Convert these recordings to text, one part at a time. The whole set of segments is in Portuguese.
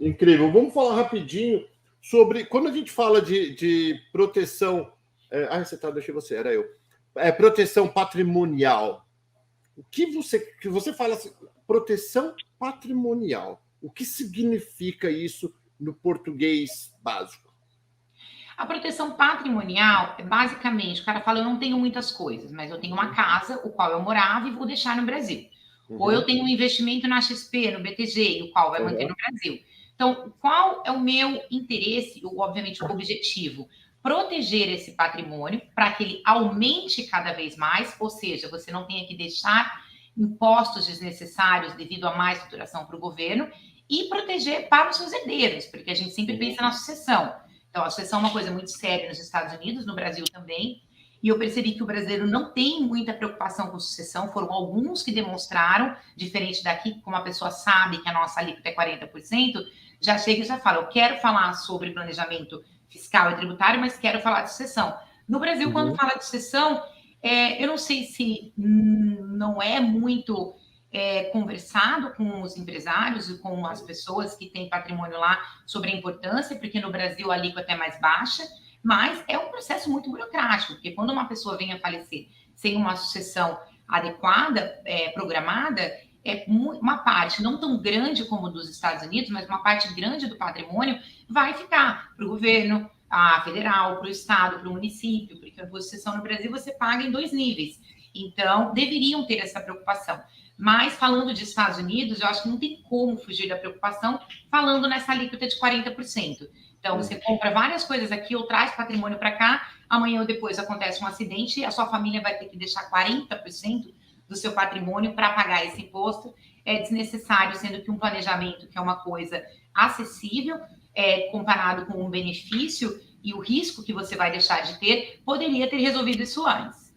Incrível. Vamos falar rapidinho sobre quando a gente fala de proteção. Você tá, deixei você, era eu. Proteção patrimonial. O que você fala assim, proteção patrimonial? O que significa isso no português básico? A proteção patrimonial é basicamente, o cara fala, eu não tenho muitas coisas, mas eu tenho uma casa, o qual eu morava e vou deixar no Brasil. Ou eu tenho um investimento na XP, no BTG, o qual vai manter no Brasil. Então, qual é o meu interesse, obviamente, o objetivo? Proteger esse patrimônio para que ele aumente cada vez mais, ou seja, você não tenha que deixar impostos desnecessários devido a má estruturação para o governo, e proteger para os seus herdeiros, porque a gente sempre pensa na sucessão. Então, a sucessão é uma coisa muito séria nos Estados Unidos, no Brasil também, e eu percebi que o brasileiro não tem muita preocupação com sucessão, foram alguns que demonstraram, diferente daqui, como a pessoa sabe que a nossa alíquota é 40%, já chega e já fala, eu quero falar sobre planejamento fiscal e tributário, mas quero falar de sucessão. No Brasil, quando fala de sucessão, eu não sei se não é muito conversado com os empresários e com as pessoas que têm patrimônio lá sobre a importância, porque no Brasil a alíquota é mais baixa, mas é um processo muito burocrático, porque quando uma pessoa vem a falecer sem uma sucessão adequada, programada, uma parte não tão grande como dos Estados Unidos, mas uma parte grande do patrimônio vai ficar para o governo, a federal, para o estado, para o município, porque a sucessão no Brasil você paga em 2 níveis. Então, deveriam ter essa preocupação. Mas, falando de Estados Unidos, eu acho que não tem como fugir da preocupação falando nessa alíquota de 40%. Então, você compra várias coisas aqui ou traz patrimônio para cá, amanhã ou depois acontece um acidente e a sua família vai ter que deixar 40% do seu patrimônio para pagar esse imposto. É desnecessário, sendo que um planejamento, que é uma coisa acessível, comparado com o benefício e o risco que você vai deixar de ter, poderia ter resolvido isso antes.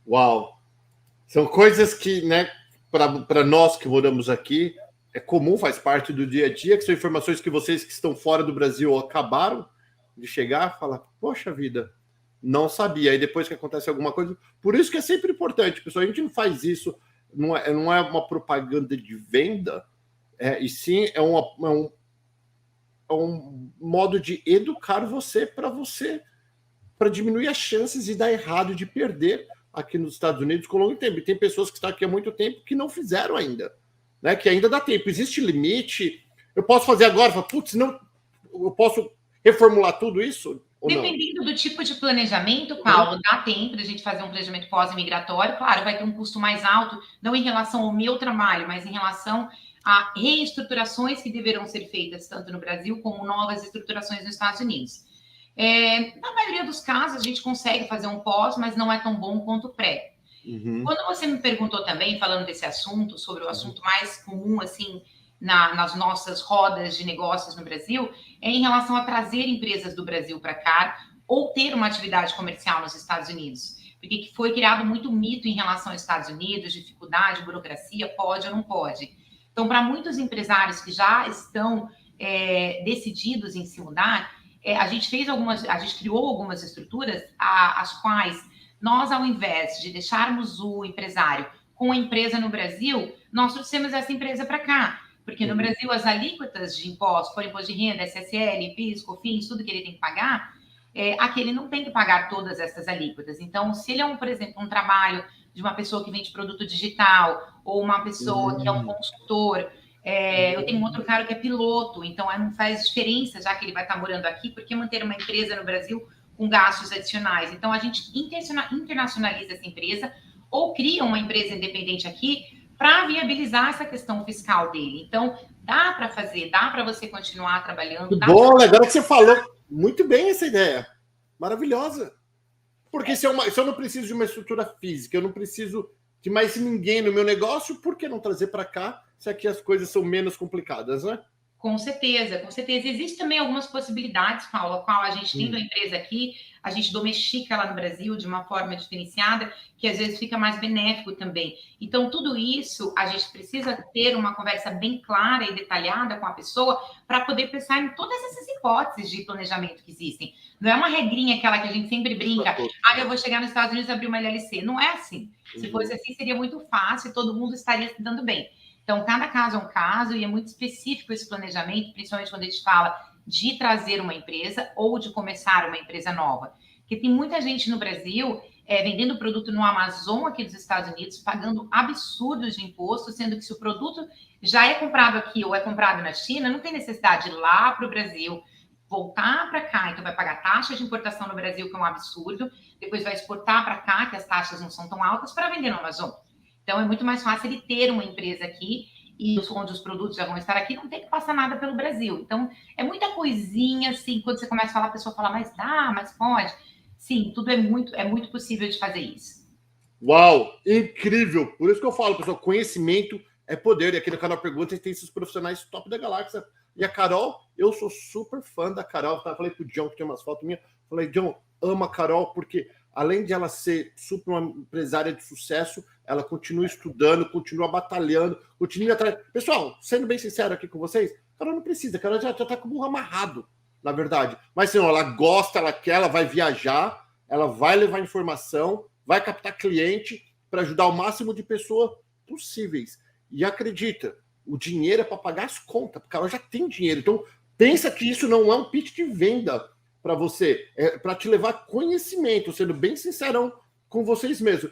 Uau! São coisas que, né, para nós que moramos aqui, é comum, faz parte do dia a dia, que são informações que vocês que estão fora do Brasil acabaram de chegar, falar, poxa vida, não sabia. Aí depois que acontece alguma coisa, por isso que é sempre importante, pessoal, a gente não faz isso, não é uma propaganda de venda, e sim é um modo de educar você, para diminuir as chances de dar errado, de perder aqui nos Estados Unidos com longo tempo. E tem pessoas que estão aqui há muito tempo que não fizeram ainda, né? Que ainda dá tempo. Existe limite? Eu posso fazer agora? Putz, não, eu posso reformular tudo isso? Dependendo do tipo de planejamento, Paulo, dá tempo de a gente fazer um planejamento pós-imigratório. Claro, vai ter um custo mais alto, não em relação ao meu trabalho, mas em relação a reestruturações que deverão ser feitas tanto no Brasil como novas estruturações nos Estados Unidos. Na maioria dos casos, a gente consegue fazer um pós, mas não é tão bom quanto o pré. Quando você me perguntou também, falando desse assunto, sobre o assunto mais comum, assim, nas nossas rodas de negócios no Brasil, é em relação a trazer empresas do Brasil para cá ou ter uma atividade comercial nos Estados Unidos. Porque foi criado muito mito em relação aos Estados Unidos, dificuldade, burocracia, pode ou não pode. Então, para muitos empresários que já estão decididos em se mudar, a gente criou algumas estruturas as quais nós, ao invés de deixarmos o empresário com a empresa no Brasil, nós trouxemos essa empresa para cá. Porque no Brasil, as alíquotas de impostos, por imposto de renda, SSL, PIS, COFINS, tudo que ele tem que pagar, aqui ele não tem que pagar todas essas alíquotas. Então, se ele é, por exemplo, um trabalho de uma pessoa que vende produto digital, ou uma pessoa que é um consultor, eu tenho um outro cara que é piloto, então não faz diferença, já que ele vai estar morando aqui, porque manter uma empresa no Brasil com gastos adicionais. Então, a gente internacionaliza essa empresa ou cria uma empresa independente aqui para viabilizar essa questão fiscal dele. Então, dá para fazer, dá para você continuar trabalhando. Bom, agora que você falou muito bem essa ideia. Maravilhosa. Porque se eu não preciso de uma estrutura física, eu não preciso de mais ninguém no meu negócio, por que não trazer para cá se aqui as coisas são menos complicadas, né? Com certeza, com certeza. Existem também algumas possibilidades, Paulo, a qual a gente tendo a empresa aqui, a gente domestica ela no Brasil de uma forma diferenciada, que às vezes fica mais benéfico também. Então, tudo isso, a gente precisa ter uma conversa bem clara e detalhada com a pessoa para poder pensar em todas essas hipóteses de planejamento que existem. Não é uma regrinha aquela que a gente sempre brinca, eu vou chegar nos Estados Unidos e abrir uma LLC. Não é assim. Se fosse assim, seria muito fácil e todo mundo estaria se dando bem. Então, cada caso é um caso e é muito específico esse planejamento, principalmente quando a gente fala de trazer uma empresa ou de começar uma empresa nova. Porque tem muita gente no Brasil vendendo produto no Amazon aqui dos Estados Unidos, pagando absurdos de imposto, sendo que se o produto já é comprado aqui ou é comprado na China, não tem necessidade de ir lá para o Brasil, voltar para cá, então vai pagar taxa de importação no Brasil, que é um absurdo, depois vai exportar para cá, que as taxas não são tão altas, para vender no Amazon. Então é muito mais fácil ele ter uma empresa aqui e onde os produtos já vão estar aqui, não tem que passar nada pelo Brasil. Então é muita coisinha assim, quando você começa a falar, a pessoa fala, mas dá, mas pode. Sim, tudo é muito possível de fazer isso. Uau, incrível! Por isso que eu falo, pessoal, conhecimento é poder. E aqui no canal Perguntas tem esses profissionais top da galáxia. E a Carol, eu sou super fã da Carol. Tá? Falei pro John, que tem umas fotos minhas. Falei, John, ama a Carol, porque além de ela ser super uma empresária de sucesso, ela continua estudando, continua batalhando, continua atrás. Pessoal, sendo bem sincero aqui com vocês, a Carol não precisa, a Carol já tá com o burro amarrado, na verdade. Mas assim, ela gosta, ela quer, ela vai viajar, ela vai levar informação, vai captar cliente para ajudar o máximo de pessoas possíveis. E acredita, o dinheiro é para pagar as contas, porque ela já tem dinheiro. Então, pensa que isso não é um pitch de venda para você, é para te levar conhecimento, sendo bem sincerão com vocês mesmos.